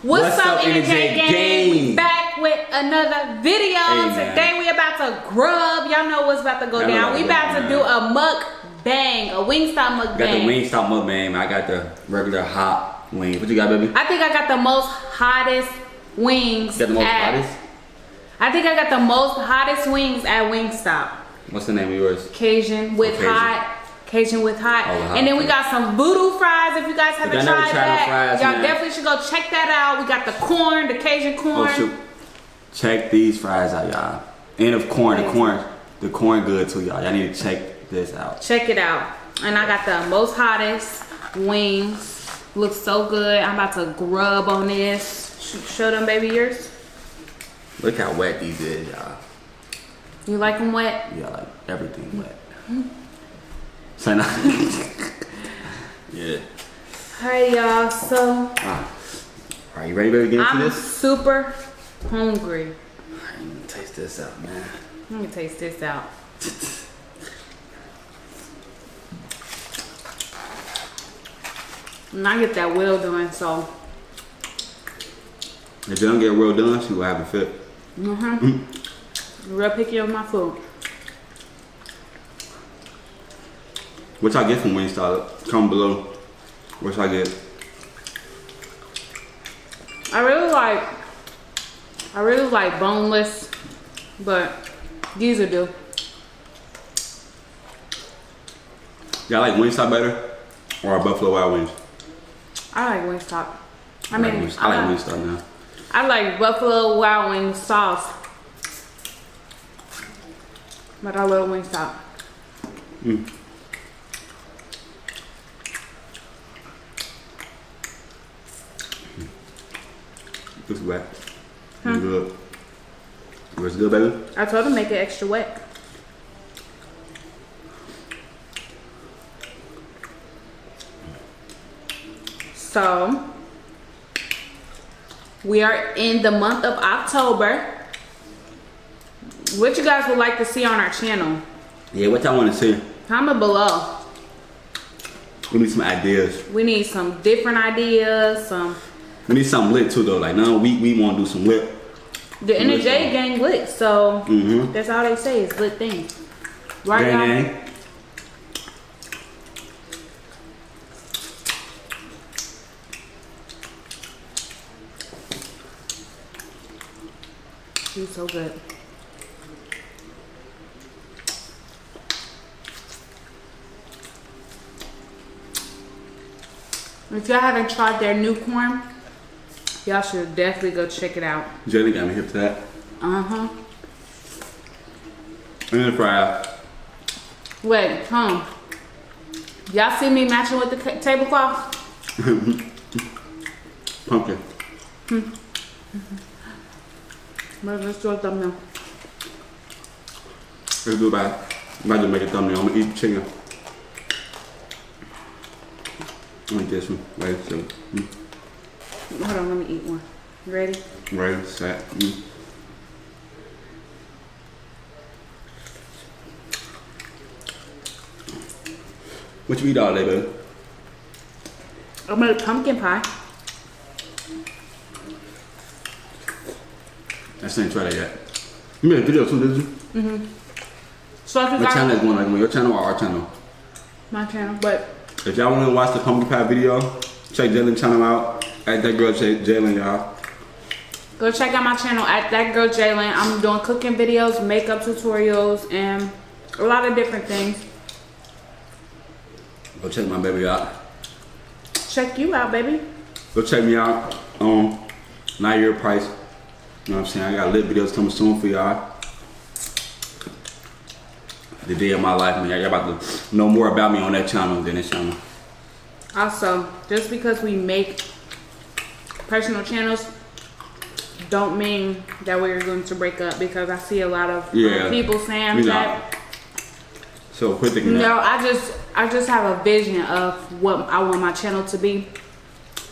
What's up, NJ gang? We back with another video. Hey, today we about to grub. Y'all know what's about to go down. We about to do a mukbang, a wing stop mukbang. Got the wing stop mukbang. I got the regular hot wings. What you got, baby? I think I got the most hottest wings. You got the most hottest? I think I got the most hottest wings at Wingstop. What's the name of yours? Cajun with hot. Cajun with hot. Oh, and then we got some voodoo fries. If you guys haven't tried that, y'all definitely should go check that out. We got the corn, the Cajun corn. Oh, shoot. Check these fries out, y'all. And of corn, the corn good too, y'all. Y'all need to check this out. Check it out. And I got the most hottest wings. Looks so good. I'm about to grub on this. Show them, baby, yours. Look how wet these is, y'all. You like them wet? Yeah, like everything wet. So now, yeah. Hey y'all, so are you ready, baby, to get into this? I'm super hungry. Alright, let me taste this out, man. Let me taste this out. And I get that well done, so. If you don't get well done, she will have a fit. Real picky on my food. What y'all get from Wingstop? Comment below. What y'all get? I really like boneless, but these will do. Y'all like Wingstop better or Buffalo Wild Wings? I like Wingstop. I like Wingstop now. I like Buffalo Wild Wings sauce, but I love Wingstop. It's wet. It's good. It's good, baby? I told him to make it extra wet. So, we are in the month of October. What you guys would like to see on our channel? Yeah, what y'all want to see? Comment below. We need some ideas. We need some different ideas. We need something lit too, though. Like, no, we want to do some lit. The NJ gang lit, so that's all they say is lit things. Right, y'all? He's so good. If y'all haven't tried their new corn, y'all should definitely go check it out. Jenny got me hip to that. And the fry. Wait, y'all see me matching with the tablecloth? Pumpkin. Let's do a thumbnail. Let's do that. I'm about to make a thumbnail. I'm gonna eat chicken. Like this one. Right, so. Hold on, let me eat one. You ready? Right, set. What you eat all day, baby? I made a pumpkin pie. I still ain't tried that yet. You made a video too, did you? So if you What guys, channel is going on? Your channel or our channel? my channel, but If y'all want to watch the pumpkin pie video, check Jalen's channel out. At that girl Jalen, y'all. go check out my channel at that girl Jalen. I'm doing cooking videos, makeup tutorials, and a lot of different things. Go check my baby out. Check you out, baby. Go check me out on Not Your Price. You know what I'm saying? I got lit videos coming soon for y'all. The day of my life, man. Y'all about to know more about me on that channel than this channel. Also, just because we make personal channels don't mean that we're going to break up, because I see a lot of people saying that. So quick thinking No, I just have a vision of what I want my channel to be.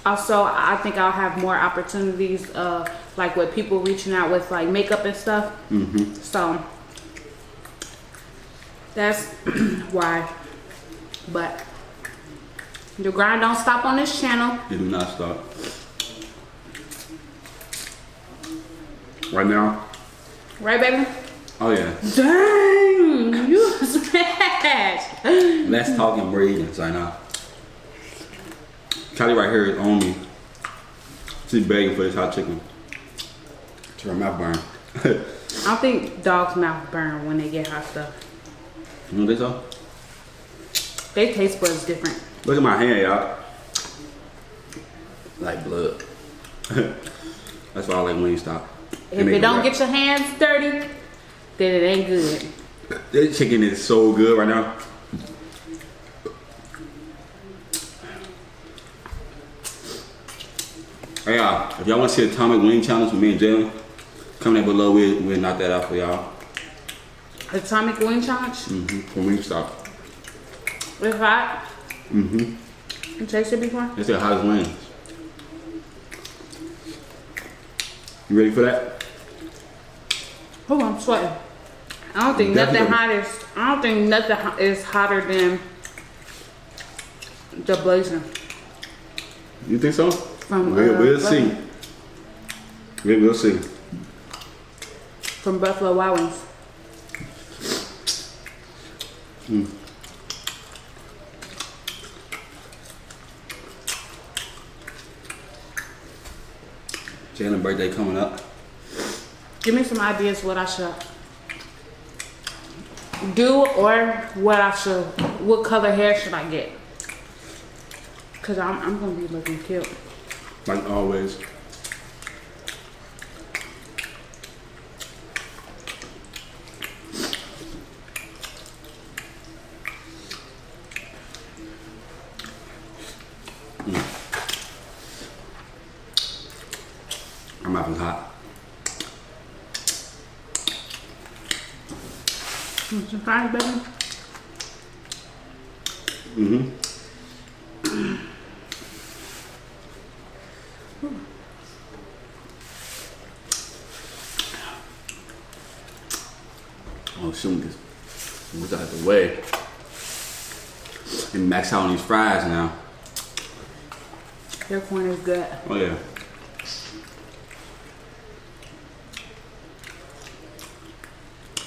Also, I think I'll have more opportunities, like with people reaching out with like makeup and stuff. So that's why. But the grind don't stop on this channel. It do not stop. Right now. Right, baby? Oh yeah. Dang, you smash. Let's talk and breathe right now. Callie right here is on me. She's begging for this hot chicken. To her mouth burn. I don't think dogs' mouth burn when they get hot stuff. You know what they say? They taste buds different. Look at my hand, y'all. Like blood. That's why I like Wing Stop. If it don't get your hands dirty, then it ain't good. This chicken is so good right now. Hey y'all, if y'all want to see Atomic Wing Challenge with me and Jalen, comment down below. We'll knock that out for y'all. Atomic Wing Challenge? From Wing Stop. It's hot? You tasted it before? It's the hottest wings. You ready for that? Oh, I'm sweating. I don't think nothing is hotter than the blazing. You think so? From We'll see. We'll see. From Buffalo Wild Wings. Jalen's birthday coming up. Give me some ideas what I should do or what color hair should I get? Cause I'm gonna be looking cute. Like always. My mouth is hot. Some fries, baby. Oh, shoot this. What's out the way? And max out on these fries now. Your corn is good. Oh yeah.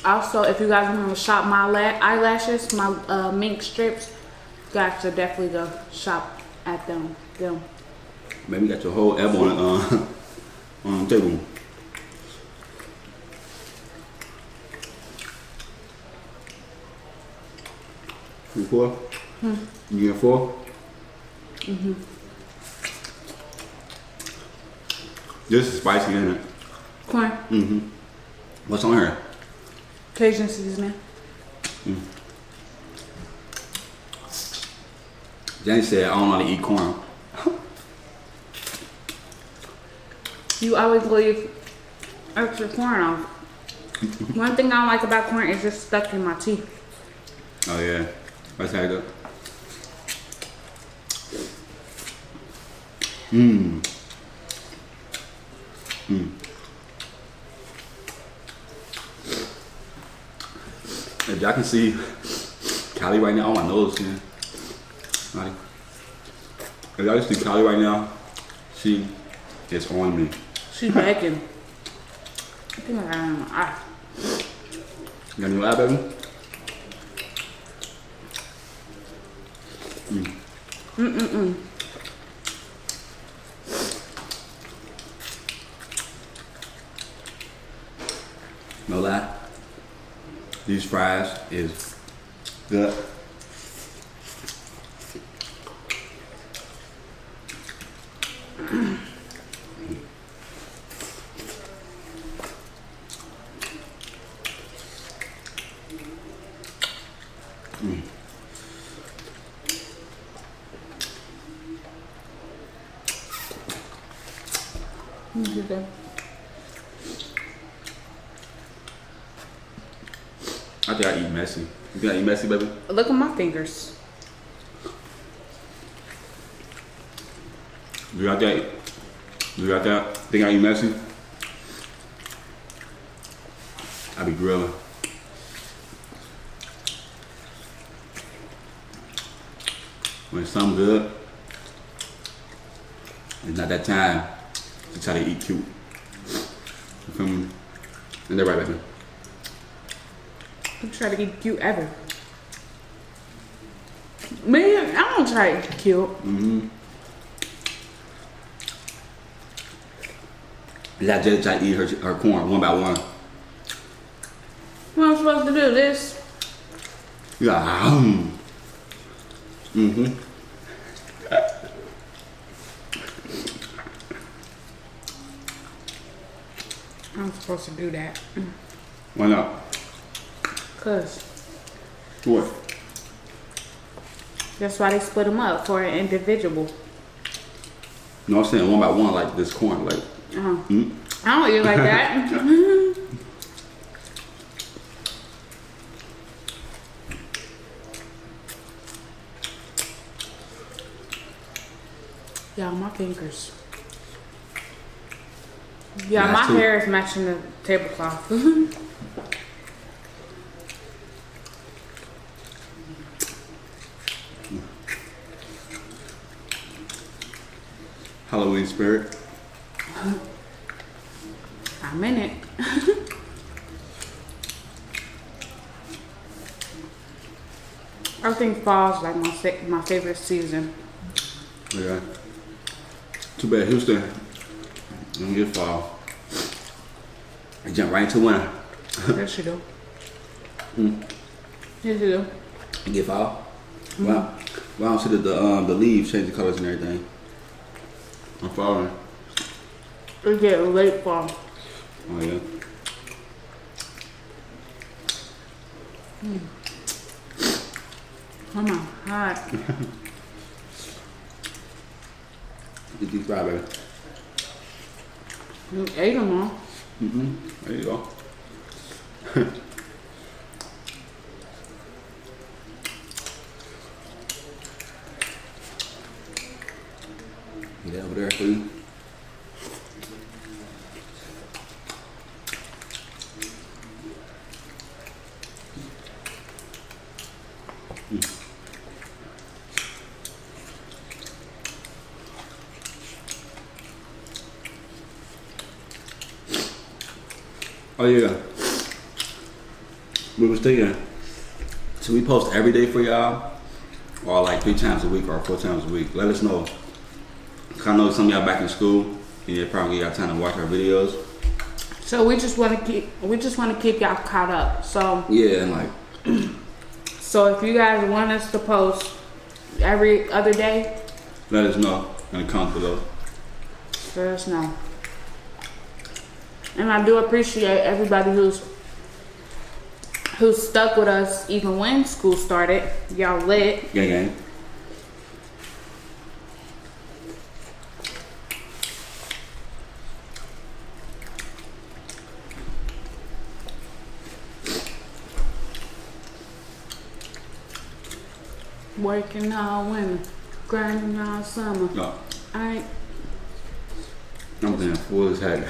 Also, if you guys want to shop my eyelashes, my mink strips, you guys should definitely go shop at them. Maybe you got your whole elbow on the table. You 4? You get 4? This is spicy, isn't it? Corn. What's on here? Cajun seasoning. Jenny said, I don't know how to eat corn. You always leave extra corn off. One thing I don't like about corn is just stuck in my teeth. Oh yeah, that's how it go. If y'all can see Callie right now, on my nose, man. Like, if y'all can see Callie right now, she is on me. She's begging. I think I got it in my eye. You got a new eye, baby? No lie. These fries is good. I think I eat messy. You think I eat messy, baby? Look at my fingers. You got that? You got that? Think I eat messy? I be grilling. When something good, it's not that time to try to eat cute. You feel me? And they're right back in. I'm trying to get cute ever. Man, I don't try to get cute. That just try to eat her corn one by one. What am I supposed to do? This? Yeah. I'm supposed to do that. Why not? Cause What? that's why they split them up for an individual. No, I'm saying one by one, like this corn, like. I don't eat like that. Yeah, my fingers. Yeah, Mine my too. hair is matching the tablecloth. Halloween spirit. I'm in it. I think fall is like my favorite season. Yeah. Too bad Houston don't get fall. They jump right into winter. Yes, you do. Yes, you do. And get fall. Wow. Well, I don't see that the leaves change the colors and everything. I'm falling. It's getting late fall. Oh yeah. Come on, hot. Get these strawberries. You ate them all. There you go. Get that over there for you. Oh yeah. We was thinking, should we post every day for y'all? Or like 3 times a week or 4 times a week? Let us know. 'Cause I know some of y'all back in school and you probably got time to watch our videos. So we just want to keep y'all caught up. So Yeah, and like so if you guys want us to post every other day, let us know in the comments below. let us know. And I do appreciate everybody who's stuck with us even when school started. Y'all lit. Gang gang. Working all winter, grinding all summer. No, I I'm damn full as heck.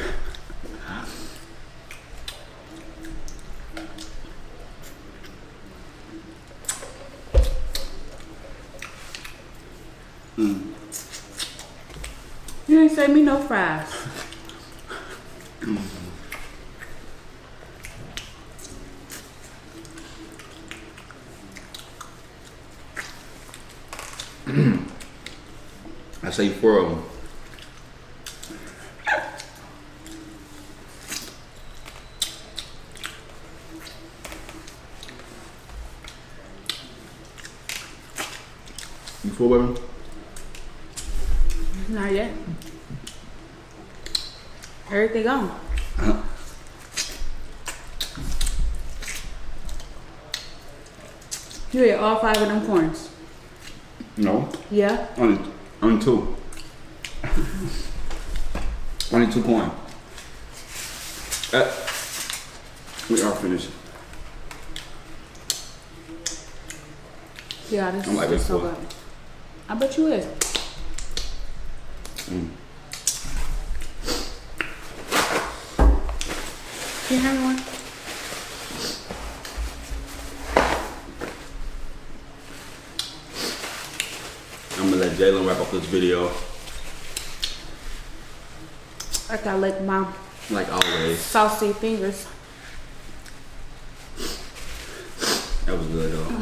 You ain't save me no fries. I say 4 of them. You full, baby? Not yet. Everything gone. You ate all 5 of them corns. No, Yeah. only 2. Only 2 corn. We are finished. Yeah, this I'm like is this so full. good. I bet you is. Can you have me one? I'm gonna let Jalen wrap up this video. I gotta let my Like always. Saucy fingers. That was good though.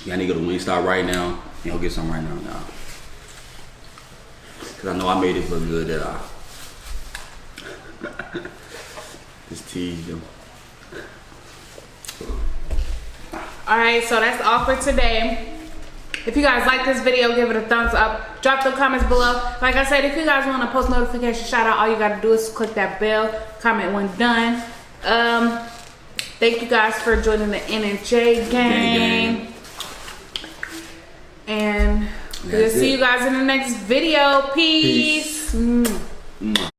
Yeah, I need to go to WingStop right now and go get some right now. Cause I know I made it look good that I just teased them. Alright, so that's all for today. If you guys like this video, give it a thumbs up. Drop the comments below. Like I said, if you guys want a post notification shout out, all you gotta do is click that bell. Comment when done. Thank you guys for joining the NJ gang. And we'll see you guys in the next video. Peace. Peace.